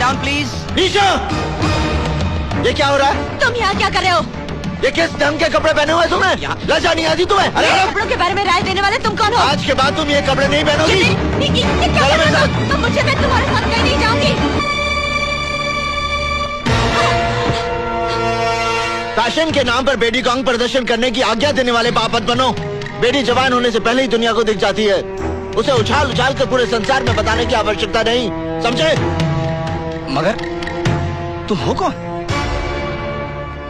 Down please. निशा, ये क्या हो रहा है? तुम यहाँ क्या कर रहे हो? ये किस ढंग के कपड़े पहने हुए तुमने? लज्जा नहीं आती तुम्हें? अरे कपड़ों के बारे में राय देने वाले तुम कौन हो? आज के बाद तुम ये कपड़े नहीं पहनोगी। ये क्या कर रहे हो? तुम मुझे, मैं तुम्हारे साथ कहीं नहीं जाऊंगी। फैशन के नाम पर बेटी को अंग प्रदर्शन करने की आज्ञा देने वाले पाप मत बनो। बेटी जवान होने से पहले ही दुनिया को दिख जाती है। उसे उछाल उछाल कर पूरे संसार में बताने की आवश्यकता नहीं, समझे? मगर तुम हो कौन?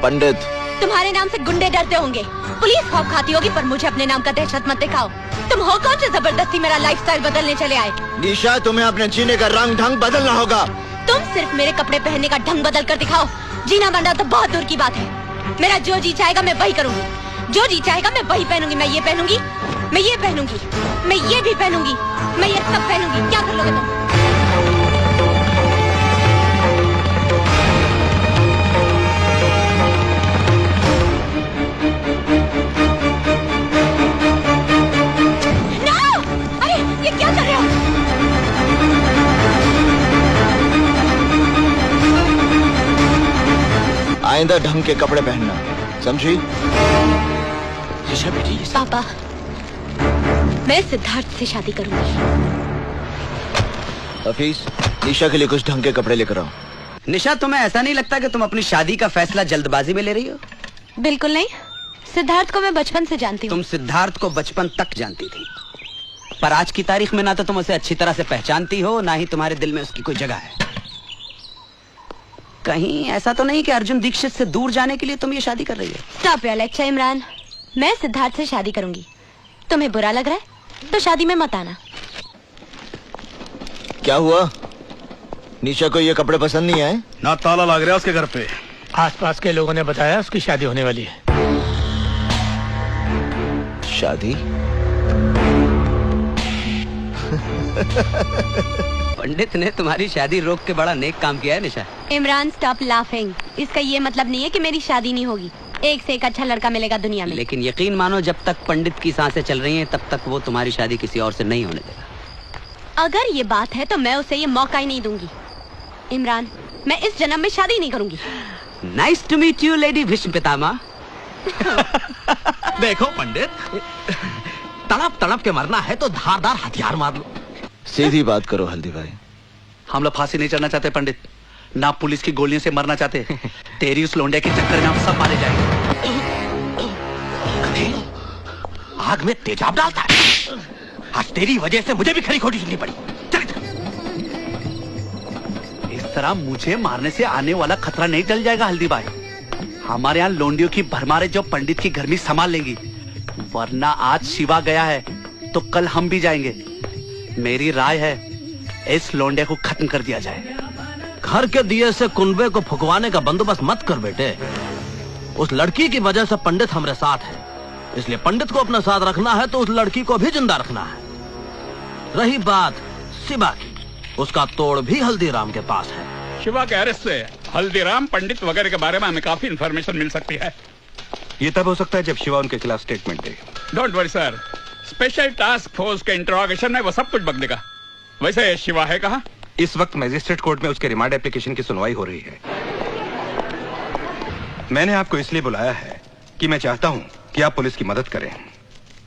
पंडित। तुम्हारे नाम से गुंडे डरते होंगे, पुलिस खौफ खाती होगी, पर मुझे अपने नाम का दहशत मत दिखाओ। तुम हो कौन जो जबरदस्ती मेरा लाइफस्टाइल बदलने चले आए? निशा, तुम्हें अपने जीने का रंग ढंग बदलना होगा। तुम सिर्फ मेरे कपड़े पहनने का ढंग बदल कर दिखाओ, जीना मरना तो बहुत दूर की बात है। मेरा जो जी चाहेगा मैं वही करूंगी, जो जी चाहेगा मैं वही पहनूंगी। मैं ये पहनूंगी, मैं ये पहनूंगी, मैं ये भी पहनूंगी, मैं ये सब पहनूंगी। क्या कर लोगे तुम? आइंदा ढंग के कपड़े पहनना, समझी? पापा, मैं सिद्धार्थ से शादी करूंगी। हफीज, निशा के लिए कुछ ढंग के कपड़े लेकर आओ। निशा, तुम्हें ऐसा नहीं लगता कि तुम अपनी शादी का फैसला जल्दबाजी में ले रही हो? बिल्कुल नहीं। सिद्धार्थ को मैं बचपन से जानती हूँ। तुम सिद्धार्थ को बचपन तक जानती थी, पर आज की तारीख में ना तो तुम उसे अच्छी तरह से पहचानती हो, ना ही तुम्हारे दिल में उसकी कोई जगह है। कहीं ऐसा तो नहीं कि अर्जुन दीक्षित से दूर जाने के लिए तुम ये शादी कर रही हो? Stop your lecture Imran. मैं सिद्धार्थ से शादी करूंगी। तुम्हें बुरा लग रहा है तो शादी में मत आना। क्या हुआ? निशा को ये कपड़े पसंद नहीं आए? ना ताला लग रहा है उसके घर पे। आसपास के लोगों ने बताया उसकी शादी होने वाली है। शादी? पंडित ने तुम्हारी शादी रोक के बड़ा नेक काम किया है निशा। Imran, stop laughing. इसका ये मतलब नहीं है कि मेरी शादी नहीं होगी। एक से एक अच्छा लड़का मिलेगा दुनिया में। लेकिन यकीन मानो, जब तक पंडित की सांसें चल रही हैं तब तक वो तुम्हारी शादी किसी और से नहीं होने देगा। अगर ये बात है तो मैं उसे ये मौका ही नहीं दूंगी। इमरान, मैं इस जन्म में शादी नहीं करूंगी। Nice to meet you lady Bhishma Pitamah. देखो पंडित, तड़प तड़प के मरना है तो धारदार हथियार मार लो। सीधी बात करो हल्दी भाई। हम लोग फांसी नहीं चढ़ना चाहते पंडित, ना पुलिस की गोलियों से मरना चाहते। तेरी उस लोंडे के चक्कर में हम सब मारे जाएंगे। आग में तेजाब डालता है। आज तेरी वजह से मुझे भी खरी खोटी सुननी पड़ी। चल। इस तरह मुझे मारने से आने वाला खतरा नहीं टल जाएगा हल्दी भाई। हमारे यहाँ लोंडियों की भरमारे जो पंडित की गर्मी संभाल लेंगी, वरना आज शिवा गया है तो कल हम भी जाएंगे। मेरी राय है इस लोंडे को खत्म कर दिया जाए। घर के दिए से कुनबे को फुकवाने का बंदोबस्त मत कर बेटे। उस लड़की की वजह से पंडित हमारे साथ है, इसलिए पंडित को अपना साथ रखना है तो उस लड़की को भी जिंदा रखना है। रही बात शिवा की, उसका तोड़ भी हल्दीराम के पास है। शिवा के अरेस्ट से हल्दीराम, पंडित वगैरह के बारे में हमें काफी इंफॉर्मेशन मिल सकती है। ये तब हो सकता है जब शिवा उनके खिलाफ statement they. Don't worry sir, special task force के इंट्रोगेशन में वो सब कुछ बक देगा। वैसे शिवा है कहाँ? इस वक्त मजिस्ट्रेट कोर्ट में उसके रिमांड एप्लीकेशन की सुनवाई हो रही है। मैंने आपको इसलिए बुलाया है कि मैं चाहता हूं कि आप पुलिस की मदद करें।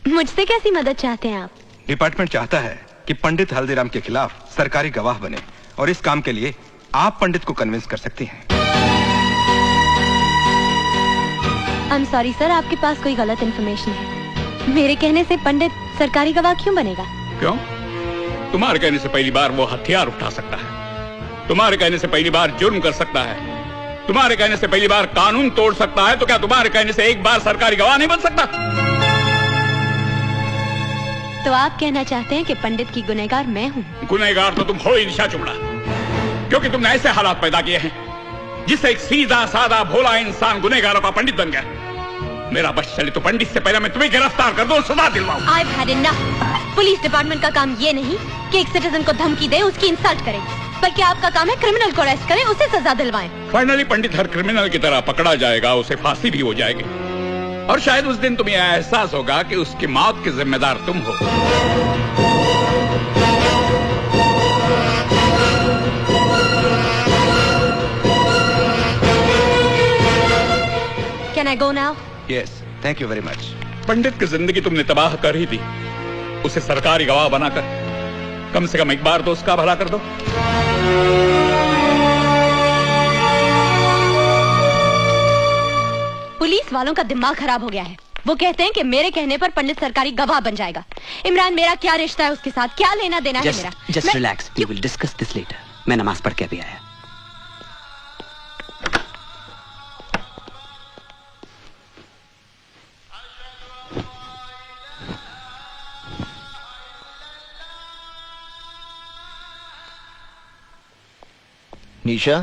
मुझसे कैसी मदद चाहते हैं आप? डिपार्टमेंट चाहता है कि पंडित हल्दीराम के खिलाफ सरकारी गवाह बने, और इस काम के लिए आप पंडित को कन्विंस कर सकती हैं। आई एम सॉरी सर, आपके पास कोई गलत इन्फॉर्मेशन है। मेरे कहने से पंडित सरकारी गवाह क्यों बनेगा? क्यों? तुम्हारे कहने से पहली बार वो हथियार उठा सकता है, तुम्हारे कहने से पहली बार जुर्म कर सकता है, तुम्हारे कहने से पहली बार कानून तोड़ सकता है, तो क्या तुम्हारे कहने से एक बार सरकारी गवाह नहीं बन सकता? तो आप कहना चाहते हैं कि पंडित की गुनहगार मैं हूँ? गुनहगार तो तुम हो ही निशा चुमड़ा, क्योंकि तुमने ऐसे हालात पैदा किए हैं जिससे एक सीधा साधा भोला इंसान गुनहगारों का पंडित बन गया। मेरा बस चले तो पंडित से पहले मैं तुम्हें गिरफ्तार कर दूं, सजा दिलवाऊं। I've had enough। Police department का काम ये नहीं कि एक सिटीजन को धमकी दे, उसकी इंसल्ट करे, बल्कि आपका काम है क्रिमिनल को अरेस्ट करें, उसे सजा दिलवाएं। फाइनली पंडित हर क्रिमिनल की तरह पकड़ा जाएगा, उसे फांसी भी हो जाएगी, और शायद उस दिन तुम्हें एहसास होगा कि उसकी मौत के जिम्मेदार तुम हो। Can I go now? Yes, thank you very much. Pandit की जिंदगी तुमने तबाह कर ही दी, उसे सरकारी गवाह बनाकर कम से कम एक बार तो उसका भला कर दो। पुलिस वालों का दिमाग खराब हो गया है। वो कहते हैं कि मेरे कहने पर पंडित सरकारी गवाह बन जाएगा। इमरान, मेरा क्या रिश्ता है उसके साथ, क्या लेना देना है मेरा? Just relax, we will discuss this later. मैं नमाज पढ़ के अभी आया। निशा,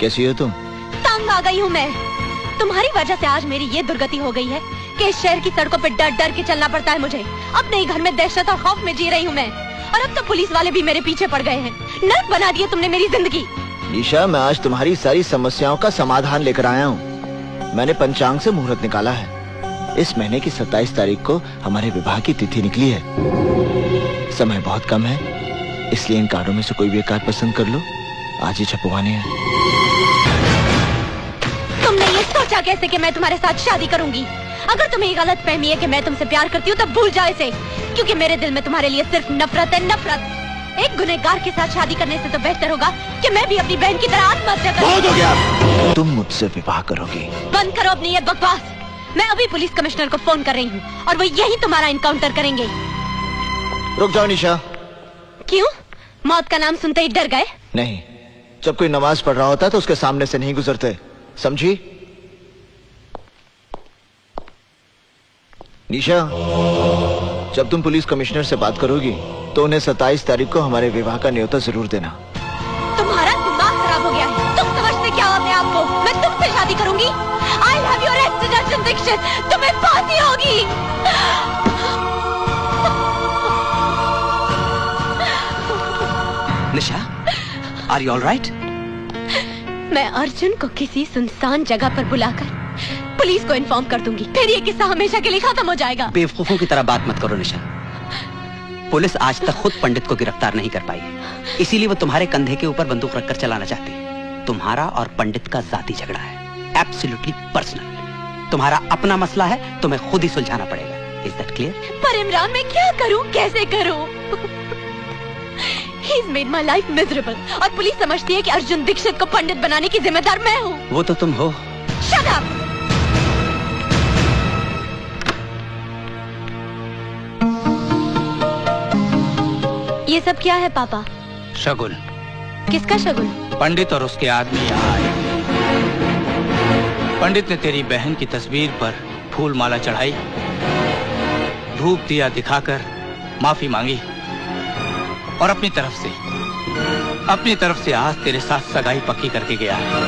कैसी हो तुम? तंग आ गई हूँ मैं। तुम्हारी वजह से आज मेरी ये दुर्गति हो गई है कि इस शहर की सड़कों पे डर डर के चलना पड़ता है मुझे। अपने ही घर में दहशत और खौफ में जी रही हूँ मैं, और अब तो पुलिस वाले भी मेरे पीछे पड़ गए हैं। नर्क बना दिया तुमने मेरी जिंदगी। निशा, मैं आज तुम्हारी सारी समस्याओं का समाधान लेकर आया हूँ। मैंने पंचांग से मुहूर्त निकाला है। इस महीने की 27 तारीख को हमारे विवाह की तिथि निकली है। समय बहुत कम है, इसलिए इन कार्डों में से कोई भी एक कार्ड पसंद कर लो। आज ही छपवाने हैं। तुमने ये सोचा कैसे कि मैं तुम्हारे साथ शादी करूंगी? अगर तुम्हें गलत फहमी है कि मैं तुमसे प्यार करती हूँ, तब भूल जाओ इसे, क्योंकि मेरे दिल में तुम्हारे लिए सिर्फ नफरत है, नफरत। एक गुनहगार के साथ शादी करने से तो बेहतर होगा कि मैं भी अपनी बहन की तरह आत्महत्या करूं। बहुत हो गया, तुम मुझसे विवाह करोगी। बंद करो अपनी ये बकवास। मैं अभी पुलिस कमिश्नर को फोन कर रही हूँ और वो यही तुम्हारा इनकाउंटर करेंगे। रुक जाओ निशा। क्यों? मौत का नाम सुनते ही डर गए? नहीं, जब कोई नमाज पढ़ रहा होता है तो उसके सामने से नहीं गुजरते, समझी? निशा, जब तुम पुलिस कमिश्नर से बात करोगी तो उन्हें 27 तारीख को हमारे विवाह का न्योता जरूर देना। तुम्हारा दिमाग खराब हो गया है। तुम समझते क्या हो अपने आप को? मैं तुमसे शादी करूंगी। I'll have your arrested Arjun Dixit। तुम्हें फांसी होगी। निशा, आर यू ऑल राइट? मैं अर्जुन को किसी सुनसान जगह पर बुलाकर पुलिस को इन्फॉर्म कर दूंगी, फिर ये किस्सा हमेशा के लिए खत्म हो जाएगा। बेवकूफों की तरह बात मत करो निशा। पुलिस आज तक खुद पंडित को गिरफ्तार नहीं कर पाई, इसीलिए वो तुम्हारे कंधे के ऊपर बंदूक रखकर चलाना चाहती है। तुम्हारा और पंडित का जाती झगड़ा है, एब्सोल्युटली पर्सनल। तुम्हारा अपना मसला है, तुम्हें खुद ही सुलझाना पड़ेगा। Is that clear? पर इमरान, मैं क्या करूं, कैसे करूं? He's made my life miserable, और पुलिस समझती है कि अर्जुन दीक्षित को पंडित बनाने की जिम्मेदार मैं हूँ। वो तो तुम हो। Shut up! ये सब क्या है पापा? शगुन। किसका शगुन? पंडित और उसके आदमी यहाँ आए। पंडित ने तेरी बहन की तस्वीर पर फूल माला चढ़ाई, धूप दिया दिखाकर माफी मांगी, और अपनी तरफ से आज तेरे साथ सगाई पक्की करके गया है।